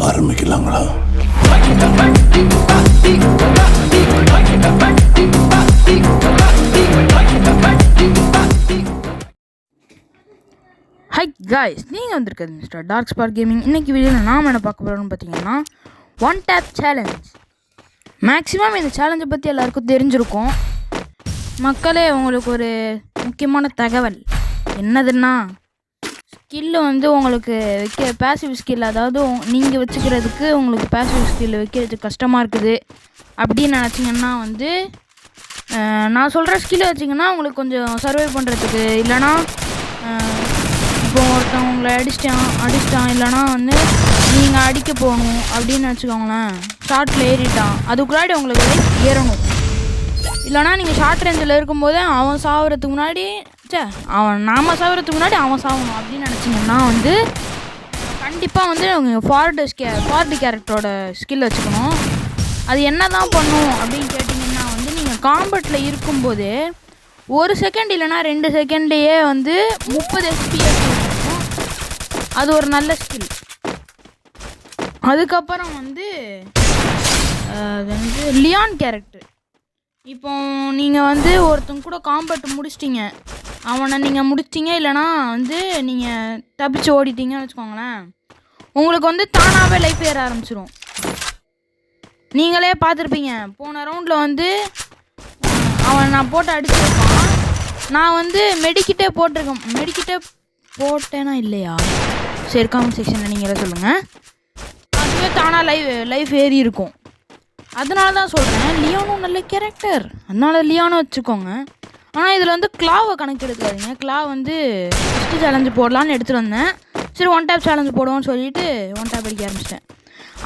ஆரம்பிக்கலாங்களா? High guys, நீங்கள் வந்திருக்கிறது மிஸ்டர் டார்க் ஸ்பார்க் கேமிங். இன்றைக்கி வீடியோவில் நாம் என்ன பார்க்க போகிறோம்னு பார்த்தீங்கன்னா ஒன் டேப் சேலஞ்ச். மேக்ஸிமம் இந்த சேலஞ்சை பற்றி எல்லாருக்கும் தெரிஞ்சிருக்கும். மக்களே, உங்களுக்கு ஒரு முக்கியமான தகவல் என்னதுன்னா, ஸ்கில்லு வந்து உங்களுக்கு வைக்க பேசிவ் ஸ்கில், அதாவது நீங்கள் வச்சுக்கிறதுக்கு உங்களுக்கு பேசிவ் ஸ்கில் வைக்கிறதுக்கு கஷ்டமாக இருக்குது அப்படின்னு நினச்சிங்கன்னா வந்து நான் சொல்கிற ஸ்கில்லை வச்சிங்கன்னா உங்களுக்கு கொஞ்சம் சர்வை பண்ணுறதுக்கு, இல்லைனா இப்போ ஒருத்தவங்க உங்களை அடிச்சிட்டான் இல்லைனா வந்து நீங்கள் அடிக்க போகணும் அப்படின்னு வச்சுக்கோங்களேன். ஷார்ட்டில் ஏறிட்டான், அதுக்குள்ளாடி உங்களுக்கு லைஃப் ஏறணும். இல்லைனா நீங்கள் ஷார்ட் ரேஞ்சில் இருக்கும்போதே அவன் சாகிறதுக்கு முன்னாடி நாம் சாகிறதுக்கு முன்னாடி அவன் சாகணும் அப்படின்னு நினச்சிங்கன்னா வந்து கண்டிப்பாக வந்து நீங்கள் ஃபார்டு கேரக்டரோட ஸ்கில் வச்சுக்கணும். அது என்ன தான் பண்ணும் அப்படின்னு கேட்டிங்கன்னா வந்து நீங்கள் காம்பட்டில் இருக்கும்போதே 1 செகண்ட் இல்லைனா 2 செகண்ட்லேயே வந்து 30 FPS இருக்கும். அது ஒரு நல்ல ஸ்கில். அதுக்கப்புறம் வந்து அது வந்து லியான் கேரக்டர். இப்போ நீங்கள் வந்து ஒருத்தங்க கூட காம்பட் முடிச்சிட்டிங்க, அவனை நீங்கள் முடிச்சிட்டிங்க இல்லைனா வந்து நீங்கள் தப்பிச்சு ஓடிட்டீங்கன்னு வச்சுக்கோங்களேன், உங்களுக்கு வந்து தானாகவே லைஃப் ஏற ஆரம்பிச்சிடும். நீங்களே பார்த்துருப்பீங்க, போன ரவுண்டில் வந்து அவன் நான் போட்டு அடிச்சிருக்கான். நான் வந்து மெடிக்கிட்டே போட்டேனா இல்லையா? சரி, காமெண்ட் செக்ஷனில் நீங்களே சொல்லுங்கள். அதுவே தானாக லைஃப் ஏறி இருக்கும். அதனால தான் சொல்கிறேன், லியானும் நல்ல கேரக்டர், அதனால லியானும் வச்சுக்கோங்க. ஆனால் இதில் வந்து கிளாவை கணக்கு எடுக்காதீங்க. கிளாவ் வந்து ஃபிஸ்ட்டு சேலஞ்சு போடலான்னு எடுத்துகிட்டு வந்தேன். சரி, ஒன் டேப் சேலஞ்சு போடுவோம்னு சொல்லிவிட்டு ஒன் டேப் அடிக்க ஆரம்பிச்சிட்டேன்.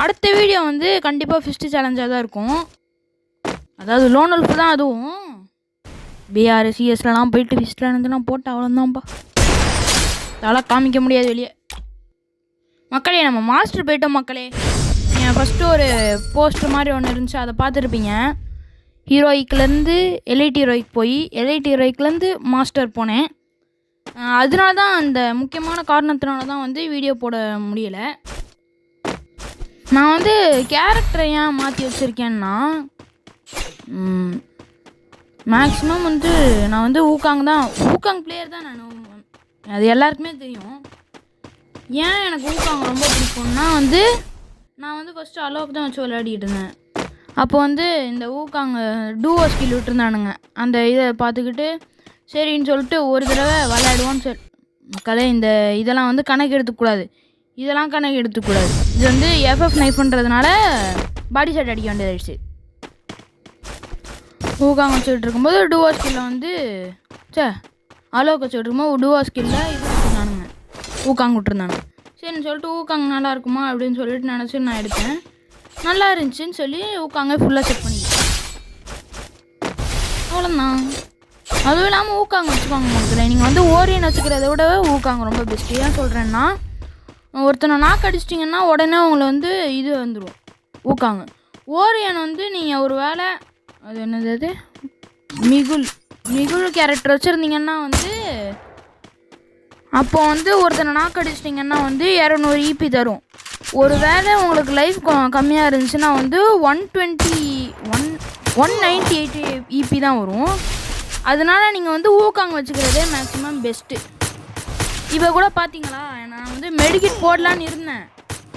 அடுத்த வீடியோ வந்து கண்டிப்பாக ஃபிஸ்ட்டு சேலஞ்சாக தான் இருக்கும். அதாவது லோன் உல்ஃப் தான். அதுவும் பிஆர் சிஎஸ்லாம் போயிட்டு ஃபிஸ்ட்டில் இருந்துலாம் போட்டு அவ்வளோதான்ப்பா, அதெல்லாம் காமிக்க முடியாது வெளியே. மக்களே, நம்ம மாஸ்டர் போயிட்டோம். மக்களே, ஃபஸ்ட்டு ஒரு போஸ்டர் மாதிரி ஒன்று இருந்துச்சு, அதை பார்த்துருப்பீங்க. ஹீரோயிக்லேருந்து எலைட் ஹீரோயிக் போய் எலைட் ஹீரோயிக்லேருந்து மாஸ்டர் போனேன். அதனால தான், அந்த முக்கியமான காரணத்தினால தான் வந்து வீடியோ போட முடியலை. நான் வந்து கேரக்டரை ஏன் மாற்றி வச்சுருக்கேன்னா, மேக்ஸிமம் வந்து நான் வந்து ஊக்காங் பிளேயர் தான். அது எல்லாருக்குமே தெரியும். ஏன் எனக்கு ஊக்காங் ரொம்ப பிடிக்கும்னா வந்து நான் வந்து ஃபஸ்ட்டு அலோக் தான் வச்சு விளையாடிட்டு இருந்தேன். அப்போ வந்து இந்த ஊக்காங்க டூவோ ஸ்கில் விட்டுருந்தானுங்க. அந்த இதை பார்த்துக்கிட்டு சரின்னு சொல்லிட்டு ஒரு தடவை விளையாடுவோன்னு மக்களே, இதெல்லாம் வந்து கணக்கு எடுத்துக்கூடாது. இது வந்து எஃப்எஃப் நைஃப்ன்றதுனால பாடி ஷாட் அடிக்க வேண்டியதாகிடுச்சு. ஊக்காங்க வச்சுட்டு இருக்கும்போது டூவோ ஸ்கில்லில் வந்து அலோக் வச்சுட்டு இருக்கும்போது டூவோ ஸ்கில்லில் இது விட்டுருந்தானுங்க, ஊக்காங்க விட்டுருந்தானுங்க. சரின்னு சொல்லிட்டு ஊக்காங்க நல்லா இருக்குமா அப்படின்னு சொல்லிட்டு நினச்சி நான் எடுத்தேன். நல்லா இருந்துச்சுன்னு சொல்லி ஊக்காங்க ஃபுல்லாக செக் பண்ணிக்கிட்டேன். அவ்வளோதான். அதுவும் இல்லாமல் ஊக்காங்க வச்சுக்கோங்க மக்களே, நீங்கள் வந்து ஓரியன் வச்சுக்கிறத விட ஊக்காங்க ரொம்ப பெஸ்ட்டு. ஏன் சொல்கிறேன்னா, ஒருத்தனை நாக்கு அடிச்சிட்டிங்கன்னா உடனே உங்களை வந்து இது வந்துடும் ஊக்காங்க. ஓரியன் வந்து நீங்கள் ஒரு வேளை அது என்னது மிகுல் கேரக்டர் வச்சுருந்தீங்கன்னா வந்து அப்போ வந்து ஒருத்தனை நாக்கு அடிச்சிட்டிங்கன்னா வந்து 200 EP தரும். ஒரு வேளை உங்களுக்கு லைஃப் கம்மியாக இருந்துச்சுன்னா வந்து 198 EP தான் வரும். அதனால நீங்கள் வந்து ஊக்காங்க வச்சுக்கிறதே மேக்ஸிமம் பெஸ்ட்டு. இப்போ கூட பார்த்தீங்களா, நான் வந்து மெடிக்கிட் போடலான்னு இருந்தேன்,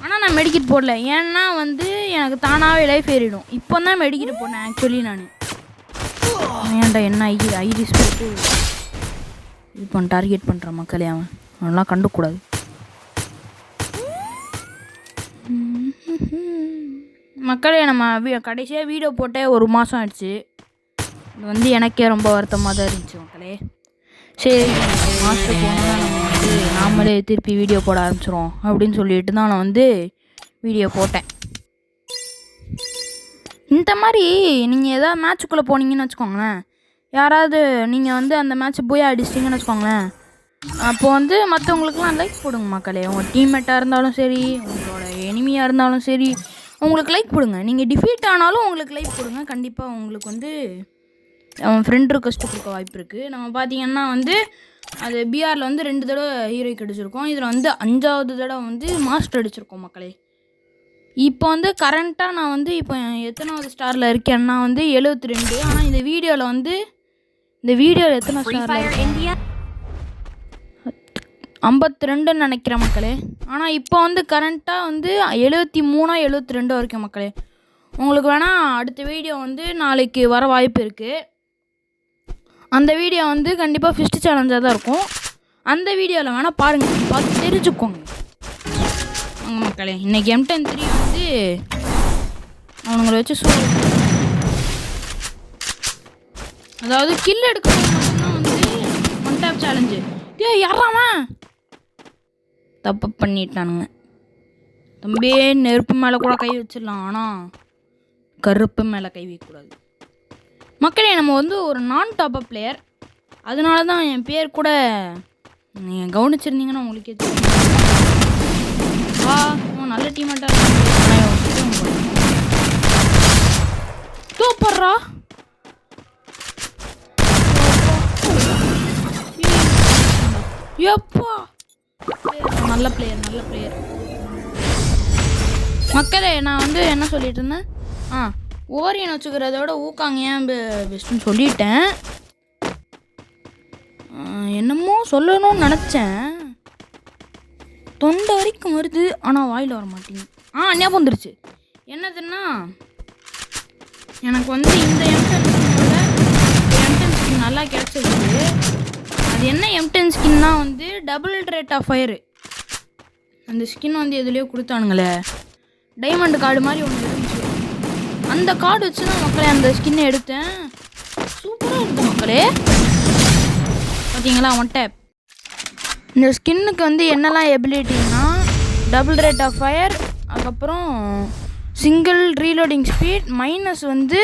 ஆனால் நான் மெடிக்கிட் போடல. ஏன்னா வந்து எனக்கு தானாகவே லைஃப் ஏறிடும். இப்போ தான் மெடிக்கிட் போடனேன் ஆக்சுவலி. நான் ஏன்டா என்ன ஐரிஸ் போட்டு இது டார்கெட் பண்ணுற மக்களே, அவன்லாம் கண்டுக்கூடாது. மக்களே, நம்ம கடைசியாக வீடியோ போட்டே 1 மாதம் ஆயிடுச்சு. இது வந்து எனக்கே ரொம்ப வருத்தமாக தான் இருந்துச்சு மக்களே. சரி, மாஸ்டர் போனால் நம்ம வந்து நாமளே திருப்பி வீடியோ போட ஆரம்பிச்சிடும் அப்படின்னு சொல்லிட்டு தான் நான் வந்து வீடியோ போட்டேன். இந்த மாதிரி நீங்கள் எதாவது மேட்சுக்குள்ளே போனீங்கன்னு வச்சுக்கோங்களேன், யாராவது நீங்கள் வந்து அந்த மேட்ச்சை போய் அடிச்சிட்டிங்கன்னு வச்சுக்கோங்களேன், அப்போ வந்து மற்றவங்களுக்குலாம் லைக் போடுங்க மக்களே. உங்கள் டீம்மேட்டாக இருந்தாலும் சரி, உங்களோட எனிமியாக இருந்தாலும் சரி, உங்களுக்கு லைக் போடுங்க. நீங்கள் டிஃபீட் ஆனாலும் உங்களுக்கு லைக் போடுங்க. கண்டிப்பாக உங்களுக்கு வந்து அவன் ஃப்ரெண்ட் ரிக்வெஸ்ட்டு கொடுக்க வாய்ப்பு இருக்குது. நம்ம பார்த்திங்கன்னா வந்து அது பிஆரில் வந்து 2 தடவை ஹீரோய்க்கு அடிச்சிருக்கோம். இதில் வந்து 5வது தடவை வந்து மாஸ்டர் அடிச்சிருக்கோம் மக்களே. இப்போ வந்து கரண்ட்டாக நான் வந்து இப்போ எத்தனாவது ஸ்டாரில் இருக்கேன்னா வந்து 72. ஆனால் இந்த வீடியோவில் எத்தனை ஸ்டாரில் இருக்கேன் 52ன்னு நினைக்கிறேன் மக்களே. ஆனால் இப்போ வந்து கரண்ட்டாக வந்து 73 72 வரைக்கும் மக்களே. உங்களுக்கு வேணால் அடுத்த வீடியோ வந்து நாளைக்கு வர வாய்ப்பு இருக்குது. அந்த வீடியோ வந்து கண்டிப்பாக ஃபிஸ்ட் சேலஞ்சாக தான் இருக்கும். அந்த வீடியோவில் வேணால் பாருங்கள், பார்த்து தெரிஞ்சுக்கோங்க மக்களே. இன்றைக்கி M103 வந்து அவனுங்களை வச்சு அதாவது கில் எடுக்கிறது மட்டும்தான் வந்து ஒன் டேப் சேலஞ்சு. யாராமா தப்பு பண்ணிட்டானுங்க தம்பி. நெருப்பு மேலே கூட கை வச்சிடலாம், ஆனால் கருப்பு மேலே கை வைக்கக்கூடாது மக்களே. நம்ம வந்து ஒரு நான் டாப்அப் பிளேயர், அதனால தான் என் பேர் கூட நீங்கள் கவனிச்சிருந்தீங்கன்னா உங்களுக்கே தெரியும். நல்ல டீமாட்டா தோப்படுறா. எப்பா நல்ல பிளேயர் மக்களே. நான் வந்து என்ன சொல்லிட்டு இருந்தேன், ஓரியன் வச்சுக்கிறத விட ஊக்காங்க ஏன் பெஸ்ட்டுன்னு சொல்லிட்டேன். என்னமோ சொல்லணும்னு நினச்சேன், தொண்டை வரைக்கும் வருது, ஆனால் வாயில் வர மாட்டேங்குது. ஞாபகம் வந்துருச்சு. என்னதுன்னா, எனக்கு வந்து இந்த M10 ஸ்கின் நல்லா கிடச்சிருக்கு. அது என்ன M10 ஸ்கின்னா வந்து டபுள் ரேட் ஆஃப் ஃபயரு. அந்த ஸ்கின் வந்து எதுலேயோ கொடுத்தானுங்களே, டைமண்ட் கார்டு மாதிரி ஒன்று இருந்துச்சு. அந்த கார்டு வச்சு தான் மக்களே அந்த ஸ்கின்னை எடுத்தேன். சூப்பராக இருக்குது மக்களே. பார்த்தீங்களா ஒன் டேப். இந்த ஸ்கின்னுக்கு வந்து என்னெல்லாம் எபிலிட்டின்னா டபுள் ரேட் ஆஃப் ஃபயர், அதுக்கப்புறம் சிங்கிள் ரீலோடிங் ஸ்பீட், மைனஸ் வந்து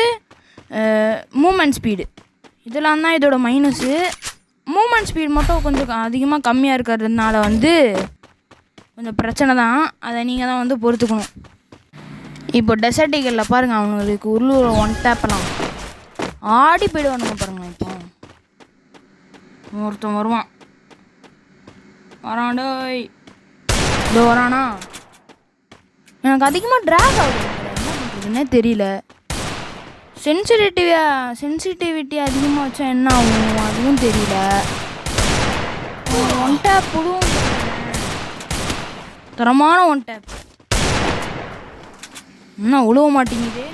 மூமெண்ட் ஸ்பீடு. இதெல்லாம் தான் இதோட மைனஸு. மூமெண்ட் ஸ்பீட் மட்டும் கொஞ்சம் அதிகமாக கம்மியாக இருக்கிறதுனால வந்து கொஞ்சம் பிரச்சனை தான். அதை நீங்கள் தான் வந்து பொறுத்துக்கணும். இப்போ டெசர்ட்டிகளில் பாருங்கள், அவங்களுக்கு உள்ளூர் ஒன் டேப்பெல்லாம் ஆடி போயிடுவானுங்க பாருங்களேன். இப்போ ஒருத்தன் வருவான், வராண்டோய் இதோ வரானா. எனக்கு அதிகமாக ட்ராக் ஆகுது, என்ன பண்ணுறதுன்னே தெரியல. சென்சிட்டிவிட்டி அதிகமாக வச்சா என்ன ஆகும் அதுவும் தெரியல. ஒன் டேப் போடுவோம், தரமான ஒன் டேப். என்ன உழுவ மாட்டேங்குது.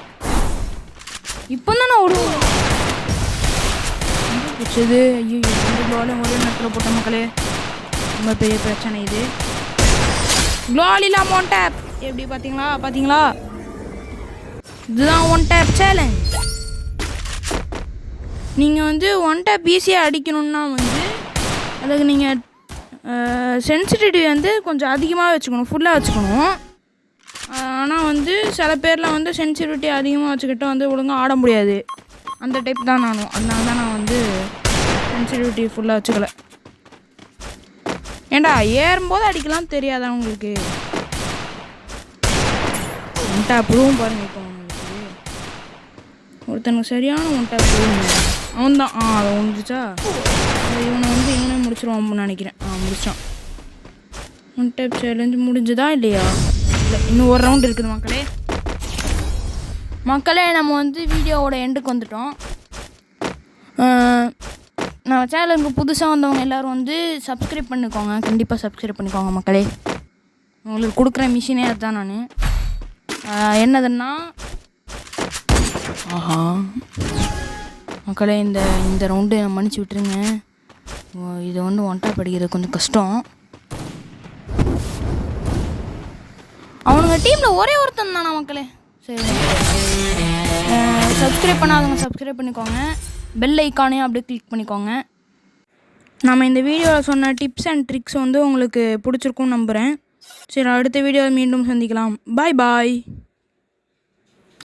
இப்போ தான் நான் உழுவுது. பிடிச்சது. ஐயோ, ரெண்டு க்ளோவாலையும் ஒரே நேரத்தில் போட்ட மக்களே, ரொம்ப பெரிய பிரச்சனை இது. க்ளோவால் இல்லாமல் ஒன் டேப் எப்படி பார்த்தீங்களா? இதுதான் ஒன் டேப் சேலஞ்ச். நீங்கள் வந்து ஒன் டேப் ஈஸியாக அடிக்கணுன்னா வந்து அதுக்கு நீங்கள் சென்சிட்டிவிட்டி வந்து கொஞ்சம் அதிகமாக வச்சுக்கணும், ஃபுல்லாக வச்சுக்கணும். ஆனால் வந்து சில பேரில் வந்து சென்சிட்டிவிட்டி அதிகமாக வச்சுக்கிட்டு வந்து ஒழுங்காக ஆட முடியாது. அந்த டைப் தான் நானும். அதனால தான் நான் வந்து சென்சிட்டிவிட்டி ஃபுல்லாக வச்சுக்கல. ஏண்டா ஏறும்போது அடிக்கலாம் தெரியாதா உங்களுக்கு? ஒன் டேப் ப்ரூவும் பாருங்கள். இப்போ உங்களுக்கு ஒருத்தனுக்கு சரியான ஒன் டேப் ப்ரூவ் அவன் தான். அதை முடிஞ்சிச்சா? இவனை முடிச்சிருவான் நினைக்கிறேன். முடிச்சான். ஒன் டேப் சேலஞ்சு முடிஞ்சுதா இல்லையா? இல்லை, இன்னும் ஒரு ரவுண்ட் இருக்குது மக்களே. நம்ம வந்து வீடியோவோட எண்டுக்கு வந்துட்டோம். நம்ம சேனலுக்கு புதுசாக வந்தவங்க எல்லோரும் வந்து சப்ஸ்கிரைப் பண்ணிக்கோங்க, கண்டிப்பாக சப்ஸ்கிரைப் பண்ணிக்கோங்க மக்களே. உங்களுக்கு கொடுக்குற மிஷினே அதுதான் நான். என்னதுன்னா மக்களே, இந்த ரவுண்டு மன்னிச்சு விட்டுருங்க. இதை வந்து ஒன் டேப் அடிக்கிறது கொஞ்சம் கஷ்டம். அவனுங்க டீமில் ஒரே ஒருத்தன் தானா மக்களே? சரி, சப்ஸ்கிரைப் பண்ணாதவங்க சப்ஸ்கிரைப் பண்ணிக்கோங்க, பெல் ஐக்கானையும் அப்படியே கிளிக் பண்ணிக்கோங்க. நம்ம இந்த வீடியோவில் சொன்ன டிப்ஸ் அண்ட் ட்ரிக்ஸ் வந்து உங்களுக்கு பிடிச்சிருக்கும்னு நம்புகிறேன். சரி, அடுத்த வீடியோவில் மீண்டும் சந்திக்கலாம். பாய்.